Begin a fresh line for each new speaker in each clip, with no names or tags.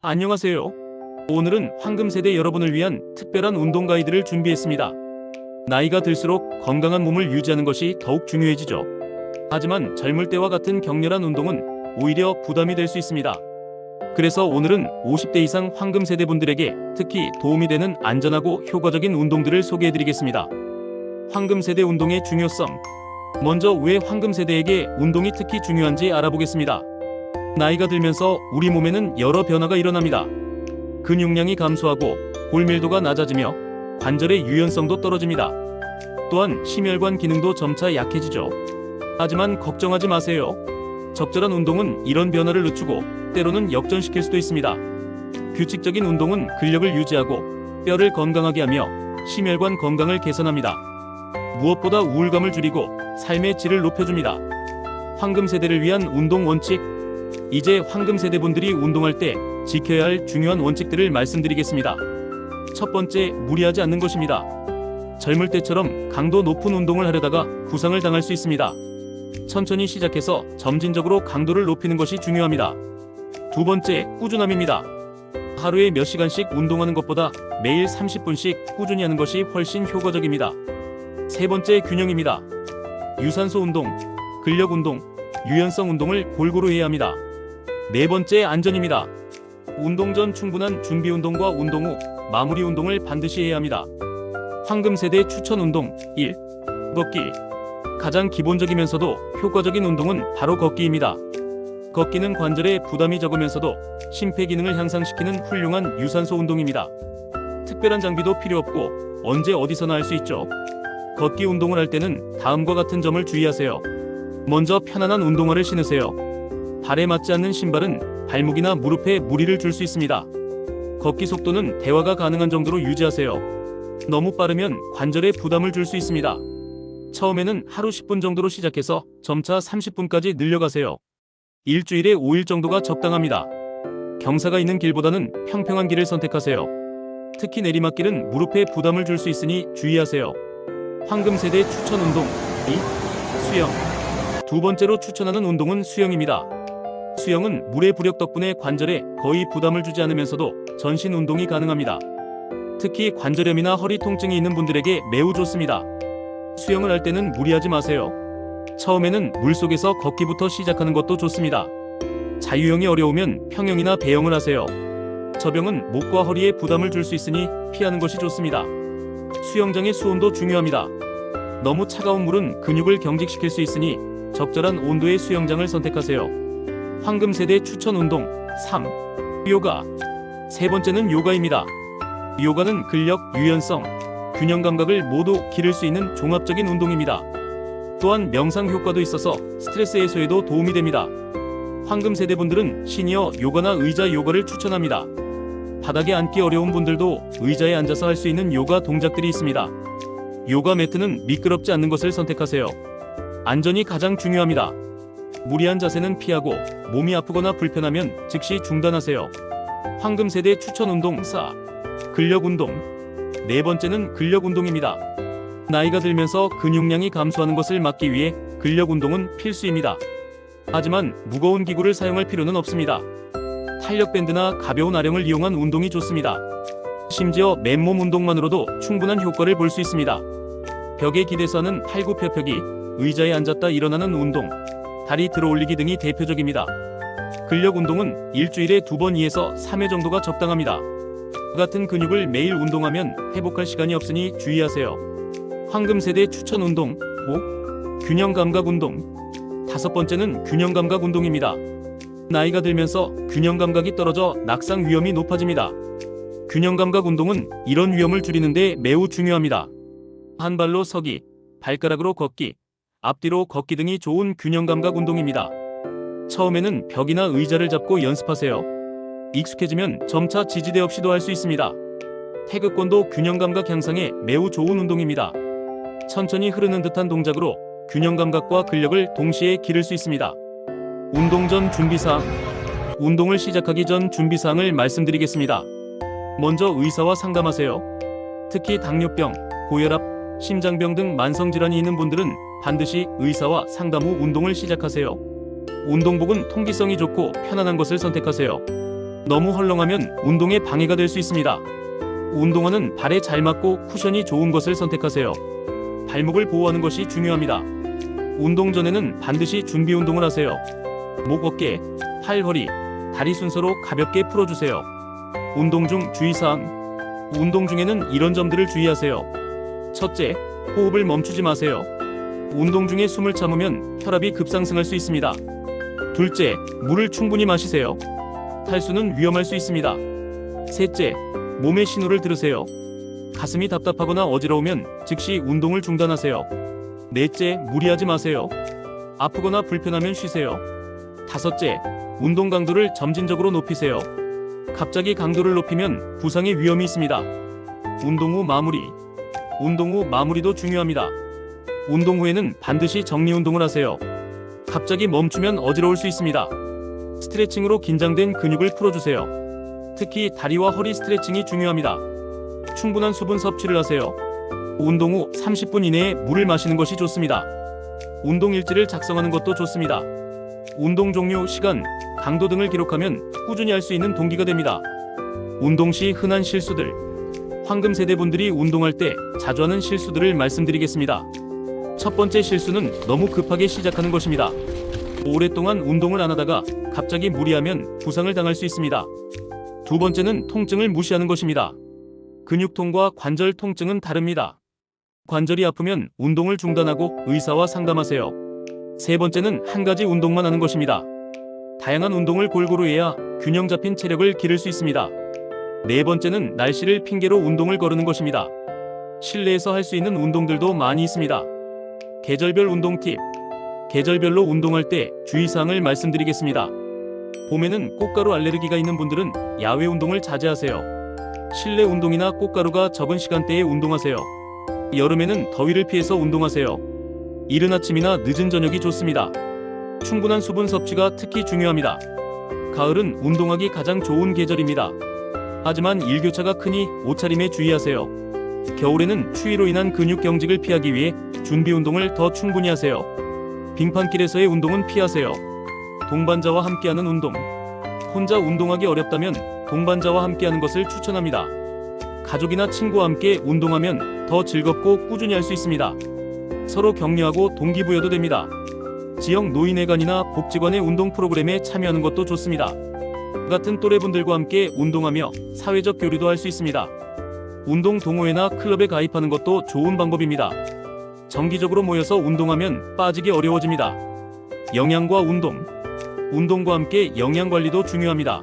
안녕하세요. 오늘은 황금세대 여러분을 위한 특별한 운동 가이드를 준비했습니다. 나이가 들수록 건강한 몸을 유지하는 것이 더욱 중요해지죠. 하지만 젊을 때와 같은 격렬한 운동은 오히려 부담이 될 수 있습니다. 그래서 오늘은 50대 이상 황금세대 분들에게 특히 도움이 되는 안전하고 효과적인 운동들을 소개해드리겠습니다. 황금세대 운동의 중요성. 먼저 왜 황금세대에게 운동이 특히 중요한지 알아보겠습니다. 나이가 들면서 우리 몸에는 여러 변화가 일어납니다. 근육량이 감소하고 골밀도가 낮아지며 관절의 유연성도 떨어집니다. 또한 심혈관 기능도 점차 약해지죠. 하지만 걱정하지 마세요. 적절한 운동은 이런 변화를 늦추고 때로는 역전시킬 수도 있습니다. 규칙적인 운동은 근력을 유지하고 뼈를 건강하게 하며 심혈관 건강을 개선합니다. 무엇보다 우울감을 줄이고 삶의 질을 높여줍니다. 황금세대를 위한 운동 원칙. 이제 황금세대 분들이 운동할 때 지켜야 할 중요한 원칙들을 말씀드리겠습니다. 첫 번째, 무리하지 않는 것입니다. 젊을 때처럼 강도 높은 운동을 하려다가 부상을 당할 수 있습니다. 천천히 시작해서 점진적으로 강도를 높이는 것이 중요합니다. 두 번째, 꾸준함입니다. 하루에 몇 시간씩 운동하는 것보다 매일 30분씩 꾸준히 하는 것이 훨씬 효과적입니다. 세 번째, 균형입니다. 유산소 운동, 근력 운동, 유연성 운동을 골고루 해야 합니다. 네 번째, 안전입니다. 운동 전 충분한 준비 운동과 운동 후 마무리 운동을 반드시 해야 합니다. 황금세대 추천 운동 1. 걷기. 가장 기본적이면서도 효과적인 운동은 바로 걷기입니다. 걷기는 관절에 부담이 적으면서도 심폐기능을 향상시키는 훌륭한 유산소 운동입니다. 특별한 장비도 필요 없고 언제 어디서나 할 수 있죠. 걷기 운동을 할 때는 다음과 같은 점을 주의하세요. 먼저 편안한 운동화를 신으세요. 발에 맞지 않는 신발은 발목이나 무릎에 무리를 줄 수 있습니다. 걷기 속도는 대화가 가능한 정도로 유지하세요. 너무 빠르면 관절에 부담을 줄 수 있습니다. 처음에는 하루 10분 정도로 시작해서 점차 30분까지 늘려가세요. 일주일에 5일 정도가 적당합니다. 경사가 있는 길보다는 평평한 길을 선택하세요. 특히 내리막길은 무릎에 부담을 줄 수 있으니 주의하세요. 황금세대 추천 운동 2. 수영. 두 번째로 추천하는 운동은 수영입니다. 수영은 물의 부력 덕분에 관절에 거의 부담을 주지 않으면서도 전신 운동이 가능합니다. 특히 관절염이나 허리 통증이 있는 분들에게 매우 좋습니다. 수영을 할 때는 무리하지 마세요. 처음에는 물속에서 걷기부터 시작하는 것도 좋습니다. 자유형이 어려우면 평형이나 배영을 하세요. 저병은 목과 허리에 부담을 줄 수 있으니 피하는 것이 좋습니다. 수영장의 수온도 중요합니다. 너무 차가운 물은 근육을 경직시킬 수 있으니 적절한 온도의 수영장을 선택하세요. 황금세대 추천 운동 3. 요가. 세 번째는 요가입니다. 요가는 근력, 유연성, 균형 감각을 모두 기를 수 있는 종합적인 운동입니다. 또한 명상 효과도 있어서 스트레스 해소에도 도움이 됩니다. 황금세대 분들은 시니어 요가나 의자 요가를 추천합니다. 바닥에 앉기 어려운 분들도 의자에 앉아서 할 수 있는 요가 동작들이 있습니다. 요가 매트는 미끄럽지 않는 것을 선택하세요. 안전이 가장 중요합니다. 무리한 자세는 피하고 몸이 아프거나 불편하면 즉시 중단하세요. 황금세대 추천 운동 4. 근력 운동. 네 번째는 근력 운동입니다. 나이가 들면서 근육량이 감소하는 것을 막기 위해 근력 운동은 필수입니다. 하지만 무거운 기구를 사용할 필요는 없습니다. 탄력 밴드나 가벼운 아령을 이용한 운동이 좋습니다. 심지어 맨몸 운동만으로도 충분한 효과를 볼 수 있습니다. 벽에 기대서 하는 팔굽혀펴기, 의자에 앉았다 일어나는 운동, 다리 들어 올리기 등이 대표적입니다. 근력 운동은 일주일에 2번 2에서 3회 정도가 적당합니다. 같은 근육을 매일 운동하면 회복할 시간이 없으니 주의하세요. 황금세대 추천 운동 5. 균형 감각 운동. 다섯 번째는 균형 감각 운동입니다. 나이가 들면서 균형 감각이 떨어져 낙상 위험이 높아집니다. 균형 감각 운동은 이런 위험을 줄이는 데 매우 중요합니다. 한 발로 서기, 발가락으로 걷기, 앞뒤로 걷기 등이 좋은 균형 감각 운동입니다. 처음에는 벽이나 의자를 잡고 연습하세요. 익숙해지면 점차 지지대 없이도 할 수 있습니다. 태극권도 균형 감각 향상에 매우 좋은 운동입니다. 천천히 흐르는 듯한 동작으로 균형 감각과 근력을 동시에 기를 수 있습니다. 운동 전 준비사항. 운동을 시작하기 전 준비사항을 말씀드리겠습니다. 먼저 의사와 상담하세요. 특히 당뇨병, 고혈압, 심장병 등 만성질환이 있는 분들은 반드시 의사와 상담 후 운동을 시작하세요. 운동복은 통기성이 좋고 편안한 것을 선택하세요. 너무 헐렁하면 운동에 방해가 될 수 있습니다. 운동화는 발에 잘 맞고 쿠션이 좋은 것을 선택하세요. 발목을 보호하는 것이 중요합니다. 운동 전에는 반드시 준비 운동을 하세요. 목, 어깨, 팔, 허리, 다리 순서로 가볍게 풀어주세요. 운동 중 주의사항. 운동 중에는 이런 점들을 주의하세요. 첫째, 호흡을 멈추지 마세요. 운동 중에 숨을 참으면 혈압이 급상승할 수 있습니다. 둘째, 물을 충분히 마시세요. 탈수는 위험할 수 있습니다. 셋째, 몸의 신호를 들으세요. 가슴이 답답하거나 어지러우면 즉시 운동을 중단하세요. 넷째, 무리하지 마세요. 아프거나 불편하면 쉬세요. 다섯째, 운동 강도를 점진적으로 높이세요. 갑자기 강도를 높이면 부상의 위험이 있습니다. 운동 후 마무리. 운동 후 마무리도 중요합니다. 운동 후에는 반드시 정리 운동을 하세요. 갑자기 멈추면 어지러울 수 있습니다. 스트레칭으로 긴장된 근육을 풀어주세요. 특히 다리와 허리 스트레칭이 중요합니다. 충분한 수분 섭취를 하세요. 운동 후 30분 이내에 물을 마시는 것이 좋습니다. 운동 일지를 작성하는 것도 좋습니다. 운동 종류, 시간, 강도 등을 기록하면 꾸준히 할 수 있는 동기가 됩니다. 운동 시 흔한 실수들. 황금 세대 분들이 운동할 때 자주 하는 실수들을 말씀드리겠습니다. 첫 번째 실수는 너무 급하게 시작하는 것입니다. 오랫동안 운동을 안 하다가 갑자기 무리하면 부상을 당할 수 있습니다. 두 번째는 통증을 무시하는 것입니다. 근육통과 관절 통증은 다릅니다. 관절이 아프면 운동을 중단하고 의사와 상담하세요. 세 번째는 한 가지 운동만 하는 것입니다. 다양한 운동을 골고루 해야 균형 잡힌 체력을 기를 수 있습니다. 네 번째는 날씨를 핑계로 운동을 거르는 것입니다. 실내에서 할 수 있는 운동들도 많이 있습니다. 계절별 운동 팁. 계절별로 운동할 때 주의사항을 말씀드리겠습니다. 봄에는 꽃가루 알레르기가 있는 분들은 야외 운동을 자제하세요. 실내 운동이나 꽃가루가 적은 시간대에 운동하세요. 여름에는 더위를 피해서 운동하세요. 이른 아침이나 늦은 저녁이 좋습니다. 충분한 수분 섭취가 특히 중요합니다. 가을은 운동하기 가장 좋은 계절입니다. 하지만 일교차가 크니 옷차림에 주의하세요. 겨울에는 추위로 인한 근육 경직을 피하기 위해 준비 운동을 더 충분히 하세요. 빙판길에서의 운동은 피하세요. 동반자와 함께하는 운동. 혼자 운동하기 어렵다면 동반자와 함께하는 것을 추천합니다. 가족이나 친구와 함께 운동하면 더 즐겁고 꾸준히 할 수 있습니다. 서로 격려하고 동기부여도 됩니다. 지역 노인회관이나 복지관의 운동 프로그램에 참여하는 것도 좋습니다. 같은 또래분들과 함께 운동하며 사회적 교류도 할 수 있습니다. 운동 동호회나 클럽에 가입하는 것도 좋은 방법입니다. 정기적으로 모여서 운동하면 빠지기 어려워집니다. 영양과 운동. 운동과 함께 영양 관리도 중요합니다.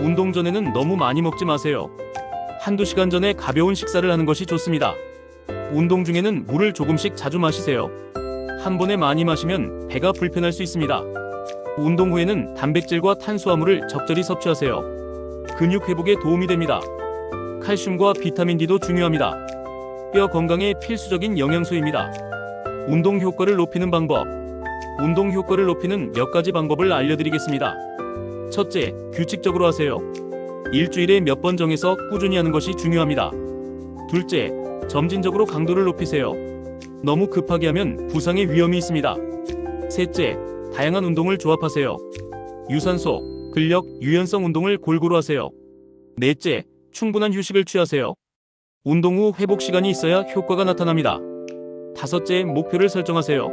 운동 전에는 너무 많이 먹지 마세요. 한두 시간 전에 가벼운 식사를 하는 것이 좋습니다. 운동 중에는 물을 조금씩 자주 마시세요. 한 번에 많이 마시면 배가 불편할 수 있습니다. 운동 후에는 단백질과 탄수화물을 적절히 섭취하세요. 근육 회복에 도움이 됩니다. 칼슘과 비타민 D도 중요합니다. 뼈 건강에 필수적인 영양소입니다. 운동 효과를 높이는 방법. 운동 효과를 높이는 몇 가지 방법을 알려드리겠습니다. 첫째, 규칙적으로 하세요. 일주일에 몇 번 정해서 꾸준히 하는 것이 중요합니다. 둘째, 점진적으로 강도를 높이세요. 너무 급하게 하면 부상의 위험이 있습니다. 셋째, 다양한 운동을 조합하세요. 유산소, 근력, 유연성 운동을 골고루 하세요. 넷째, 충분한 휴식을 취하세요. 운동 후 회복 시간이 있어야 효과가 나타납니다. 다섯째, 목표를 설정하세요.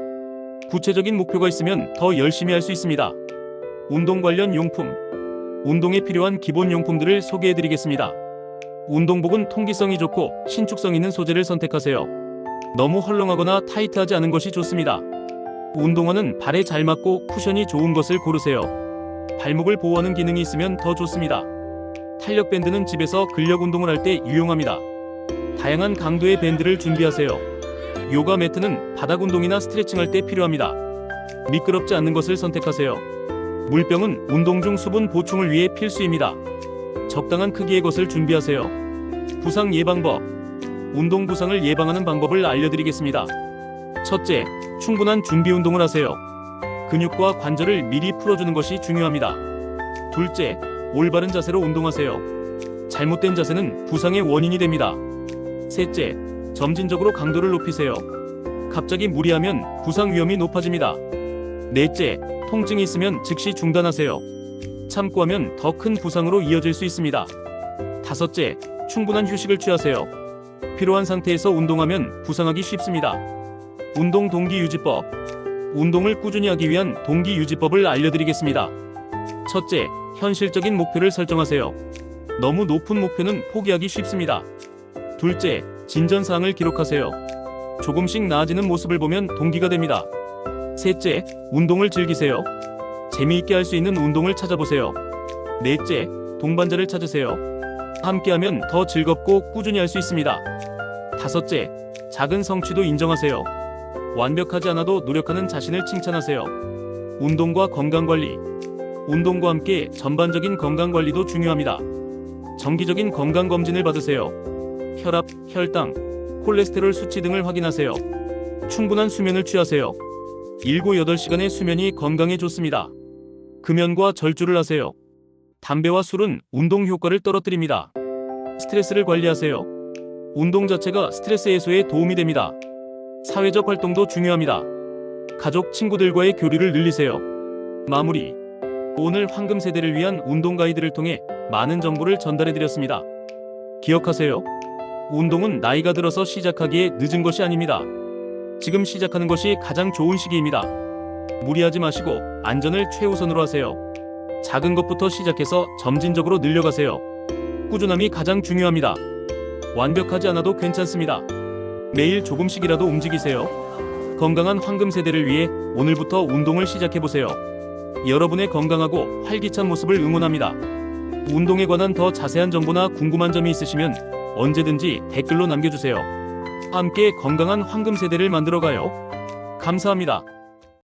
구체적인 목표가 있으면 더 열심히 할 수 있습니다. 운동 관련 용품. 운동에 필요한 기본 용품들을 소개해드리겠습니다. 운동복은 통기성이 좋고 신축성 있는 소재를 선택하세요. 너무 헐렁하거나 타이트하지 않은 것이 좋습니다. 운동화는 발에 잘 맞고 쿠션이 좋은 것을 고르세요. 발목을 보호하는 기능이 있으면 더 좋습니다. 탄력 밴드는 집에서 근력 운동을 할 때 유용합니다. 다양한 강도의 밴드를 준비하세요. 요가 매트는 바닥 운동이나 스트레칭 할 때 필요합니다. 미끄럽지 않는 것을 선택하세요. 물병은 운동 중 수분 보충을 위해 필수입니다. 적당한 크기의 것을 준비하세요. 부상 예방법. 운동 부상을 예방하는 방법을 알려드리겠습니다. 첫째, 충분한 준비 운동을 하세요. 근육과 관절을 미리 풀어주는 것이 중요합니다. 둘째, 올바른 자세로 운동하세요. 잘못된 자세는 부상의 원인이 됩니다. 셋째, 점진적으로 강도를 높이세요. 갑자기 무리하면 부상 위험이 높아집니다. 넷째, 통증이 있으면 즉시 중단하세요. 참고 하면 더 큰 부상으로 이어질 수 있습니다. 다섯째, 충분한 휴식을 취하세요. 피로한 상태에서 운동하면 부상하기 쉽습니다. 운동 동기 유지법. 운동을 꾸준히 하기 위한 동기 유지법을 알려드리겠습니다. 첫째, 현실적인 목표를 설정하세요. 너무 높은 목표는 포기하기 쉽습니다. 둘째, 진전사항을 기록하세요. 조금씩 나아지는 모습을 보면 동기가 됩니다. 셋째, 운동을 즐기세요. 재미있게 할 수 있는 운동을 찾아보세요. 넷째, 동반자를 찾으세요. 함께하면 더 즐겁고 꾸준히 할 수 있습니다. 다섯째, 작은 성취도 인정하세요. 완벽하지 않아도 노력하는 자신을 칭찬하세요. 운동과 건강관리. 운동과 함께 전반적인 건강관리도 중요합니다. 정기적인 건강검진을 받으세요. 혈압, 혈당, 콜레스테롤 수치 등을 확인하세요. 충분한 수면을 취하세요. 7-8시간의 수면이 건강에 좋습니다. 금연과 절주를 하세요. 담배와 술은 운동 효과를 떨어뜨립니다. 스트레스를 관리하세요. 운동 자체가 스트레스 해소에 도움이 됩니다. 사회적 활동도 중요합니다. 가족, 친구들과의 교류를 늘리세요. 마무리. 오늘 황금 세대를 위한 운동 가이드를 통해 많은 정보를 전달해드렸습니다. 기억하세요. 운동은 나이가 들어서 시작하기에 늦은 것이 아닙니다. 지금 시작하는 것이 가장 좋은 시기입니다. 무리하지 마시고 안전을 최우선으로 하세요. 작은 것부터 시작해서 점진적으로 늘려가세요. 꾸준함이 가장 중요합니다. 완벽하지 않아도 괜찮습니다. 매일 조금씩이라도 움직이세요. 건강한 황금 세대를 위해 오늘부터 운동을 시작해보세요. 여러분의 건강하고 활기찬 모습을 응원합니다. 운동에 관한 더 자세한 정보나 궁금한 점이 있으시면 언제든지 댓글로 남겨주세요. 함께 건강한 황금 세대를 만들어가요. 감사합니다.